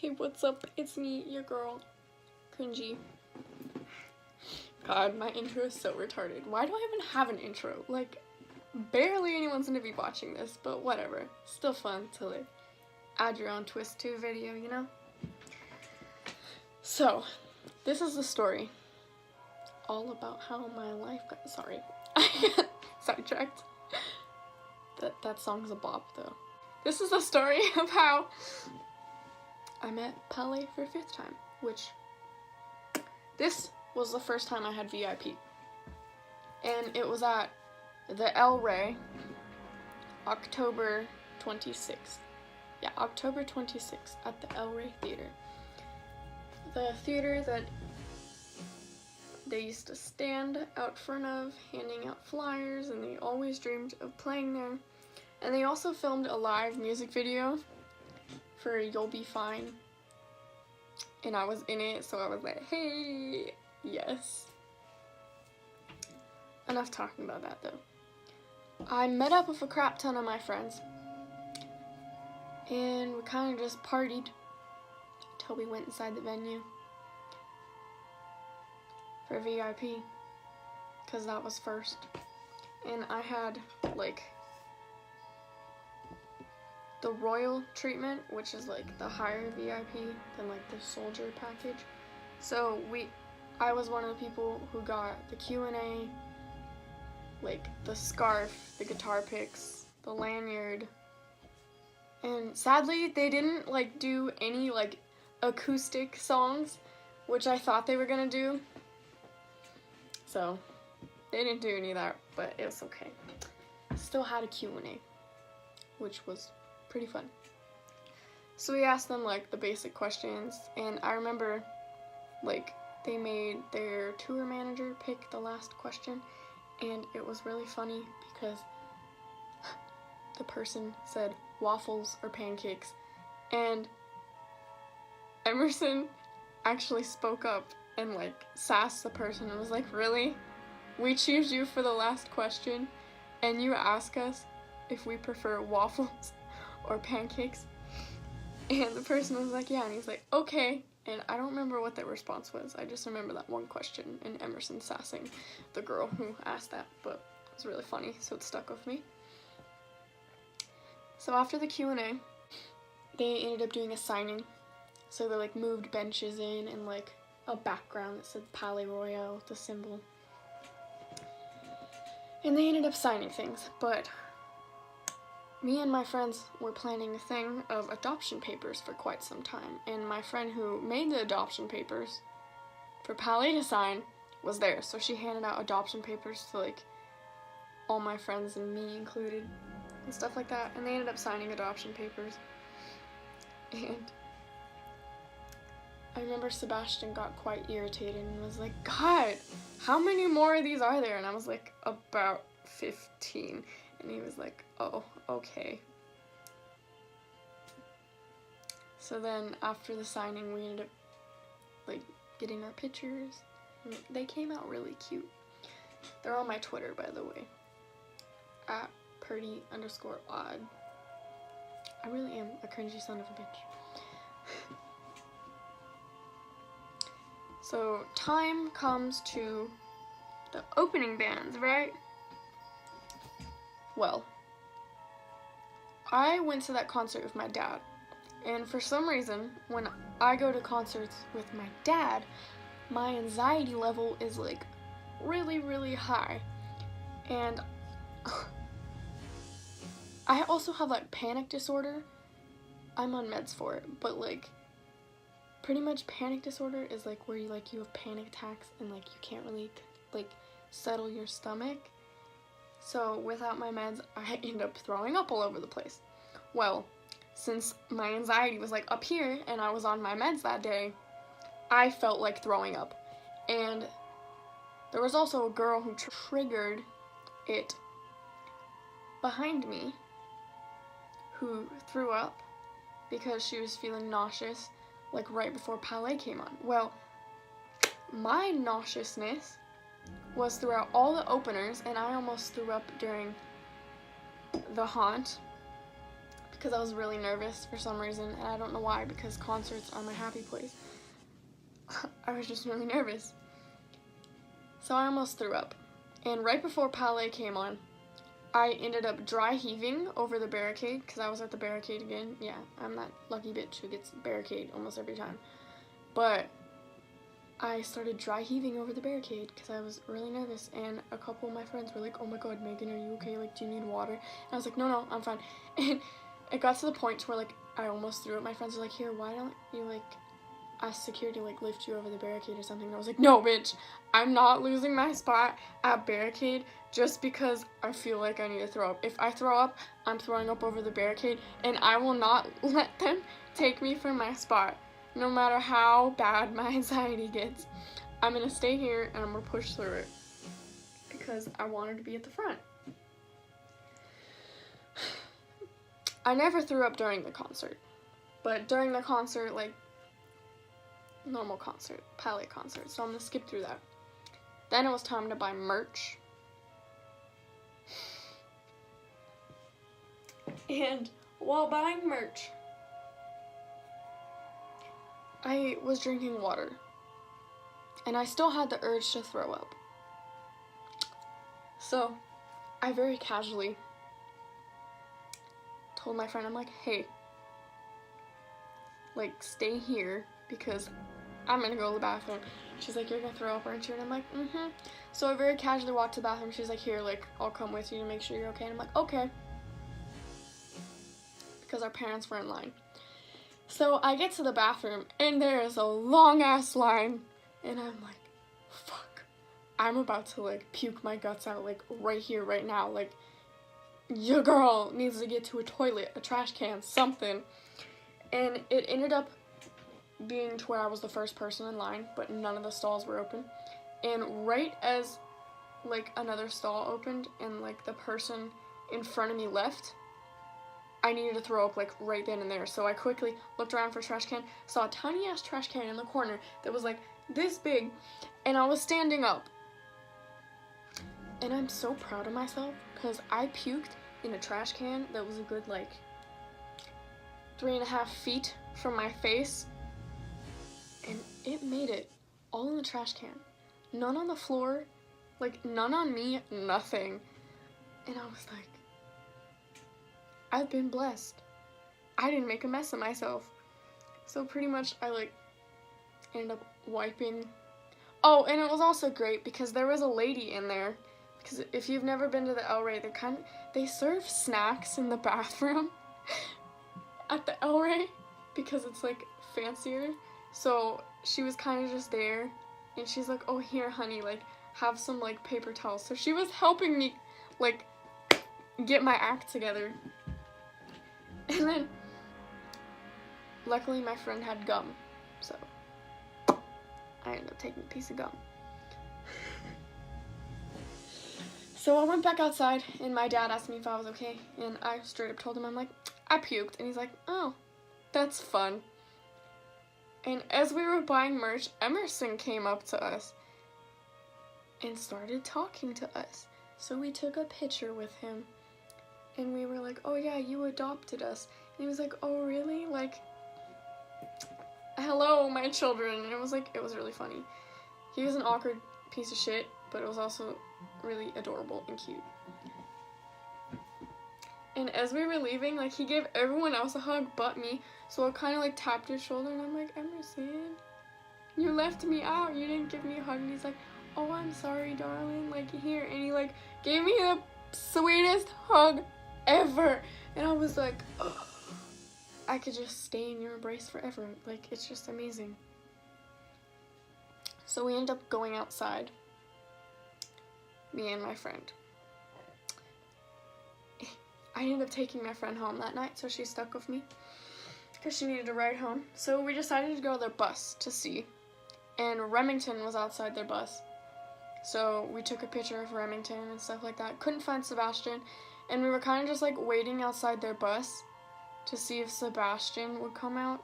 Hey, what's up? It's me, your girl, Cringy. God, my intro is so retarded. Why do I even have an intro? Like, barely anyone's gonna be watching this, but whatever. Still fun to, like, add your own twist to a video, you know? So, this is the story. All about how my life got, sorry. I got sidetracked. That song's a bop, though. This is the story of how I met Palaye for a 5th time, which this was the first time I had VIP. And it was at the El Rey, October 26th. Yeah, October 26th at the El Rey Theater. The theater that they used to stand out front of, handing out flyers, and they always dreamed of playing there. And they also filmed a live music video for You'll Be Fine. And I was in it, so I was like, hey, yes. Enough talking about that, though. I met up with a crap ton of my friends. And we kind of just partied until we went inside the venue for VIP, because that was first. And I had, like, the Royal treatment, which is like the higher VIP than like the soldier package. So I was one of the people who got the Q&A, like the scarf, the guitar picks, the lanyard, and sadly they didn't like do any like acoustic songs, which I thought they were gonna do. So they didn't do any of that, but it was okay. Still had a Q&A, which was pretty fun. So we asked them like the basic questions, and I remember like they made their tour manager pick the last question, and it was really funny because the person said waffles or pancakes, and Emerson actually spoke up and like sassed the person and was like, really? We choose you for the last question and you ask us if we prefer waffles or pancakes? And the person was like, yeah, and he's like, okay. And I don't remember what their response was. I just remember that one question and Emerson sassing the girl who asked that, but it was really funny, so it stuck with me. So after the Q&A, they ended up doing a signing. So they like moved benches in and like a background that said Palaye Royale, the symbol. And they ended up signing things, but me and my friends were planning a thing of adoption papers for quite some time, and my friend who made the adoption papers for Palaye to sign was there, so she handed out adoption papers to like all my friends and me included and stuff like that, and they ended up signing adoption papers. And I remember Sebastian got quite irritated and was like, God, how many more of these are there? And I was like, about 15. And he was like, oh, okay. So then after the signing, we ended up like getting our pictures. And they came out really cute. They're on my Twitter, by the way, at @Purdy_odd. I really am a cringy son of a bitch. So time comes to the opening bands, right? Well, I went to that concert with my dad, and for some reason, when I go to concerts with my dad, my anxiety level is like really, really high, and I also have like panic disorder. I'm on meds for it, but like pretty much panic disorder is like where you have panic attacks and like you can't really like settle your stomach. So without my meds, I end up throwing up all over the place. Well, since my anxiety was like up here and I was on my meds that day, I felt like throwing up. And there was also a girl who triggered it behind me who threw up because she was feeling nauseous like right before Palaye came on. Well, my nauseousness was throughout all the openers, and I almost threw up during the haunt because I was really nervous for some reason, and I don't know why, because concerts are my happy place. I was just really nervous. So I almost threw up. And right before Palaye came on, I ended up dry heaving over the barricade, because I was at the barricade again. Yeah, I'm that lucky bitch who gets barricade almost every time. But I started dry heaving over the barricade because I was really nervous, and a couple of my friends were like, "Oh my god, Megan, are you okay? Like, do you need water?" And I was like, no, I'm fine. And it got to the point where, like, I almost threw up. My friends were like, "Here, why don't you, like, ask security to, like, lift you over the barricade or something?" And I was like, "No, bitch, I'm not losing my spot at barricade just because I feel like I need to throw up. If I throw up, I'm throwing up over the barricade, and I will not let them take me from my spot. No matter how bad my anxiety gets, I'm gonna stay here and I'm gonna push through it because I wanted to be at the front." I never threw up during the concert, but during the concert, like, normal concert, Palaye concert, so I'm gonna skip through that. Then it was time to buy merch. And while buying merch, I was drinking water, and I still had the urge to throw up. So I very casually told my friend, I'm like, "Hey, like, stay here because I'm gonna go to the bathroom." She's like, "You're gonna throw up, aren't you?" And I'm like, "Mm-hmm." So I very casually walked to the bathroom. She's like, "Here, like, I'll come with you to make sure you're okay." And I'm like, "Okay." Because our parents were in line. So I get to the bathroom, and there is a long-ass line, and I'm like, fuck. I'm about to, like, puke my guts out, like, right here, right now. Like, your girl needs to get to a toilet, a trash can, something. And it ended up being to where I was the first person in line, but none of the stalls were open. And right as, like, another stall opened and, like, the person in front of me left, I needed to throw up, like, right then and there. So I quickly looked around for a trash can, saw a tiny-ass trash can in the corner that was, like, this big, and I was standing up. And I'm so proud of myself, because I puked in a trash can that was a good, like, 3.5 feet from my face, and it made it all in the trash can. None on the floor, like, none on me, nothing. And I was like, I've been blessed. I didn't make a mess of myself. So pretty much I, like, ended up wiping. Oh, and it was also great because there was a lady in there. Because if you've never been to the El Rey, they serve snacks in the bathroom at the El Rey because it's, like, fancier. So she was kind of just there, and she's like, "Oh, here, honey, like, have some, like, paper towels." So she was helping me, like, get my act together. And then, luckily, my friend had gum, so I ended up taking a piece of gum. So I went back outside, and my dad asked me if I was okay, and I straight up told him, I'm like, "I puked," and he's like, "Oh, that's fun." And as we were buying merch, Emerson came up to us and started talking to us. So we took a picture with him. And we were like, "Oh yeah, you adopted us." And he was like, "Oh really? Like, hello, my children." And it was really funny. He was an awkward piece of shit, but it was also really adorable and cute. And as we were leaving, like, he gave everyone else a hug but me. So I kind of, like, tapped his shoulder, and I'm like, "Emerson, you left me out. You didn't give me a hug." And he's like, "Oh, I'm sorry, darling. Like, here." And he, like, gave me the sweetest hug ever. And I was like, oh, I could just stay in your embrace forever. Like, it's just amazing. So we ended up going outside, me and my friend. I ended up taking my friend home that night, so she stuck with me because she needed a ride home. So we decided to go to their bus to see, and Remington was outside their bus. So we took a picture of Remington and stuff like that. Couldn't find Sebastian, and we were kind of just, like, waiting outside their bus to see if Sebastian would come out.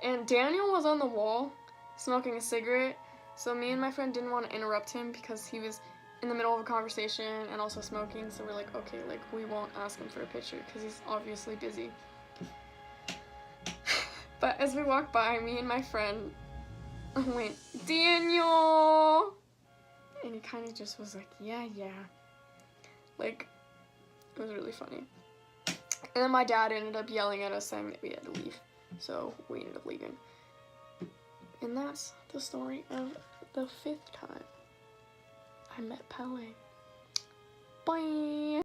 And Daniel was on the wall smoking a cigarette, so me and my friend didn't want to interrupt him because he was in the middle of a conversation and also smoking. So we're like, okay, like, we won't ask him for a picture because he's obviously busy. But as we walked by, me and my friend went, Daniel! And he kind of just was like, yeah. Like, it was really funny. And then my dad ended up yelling at us saying that we had to leave. So we ended up leaving. And that's the story of the 5th time I met Palaye. Bye!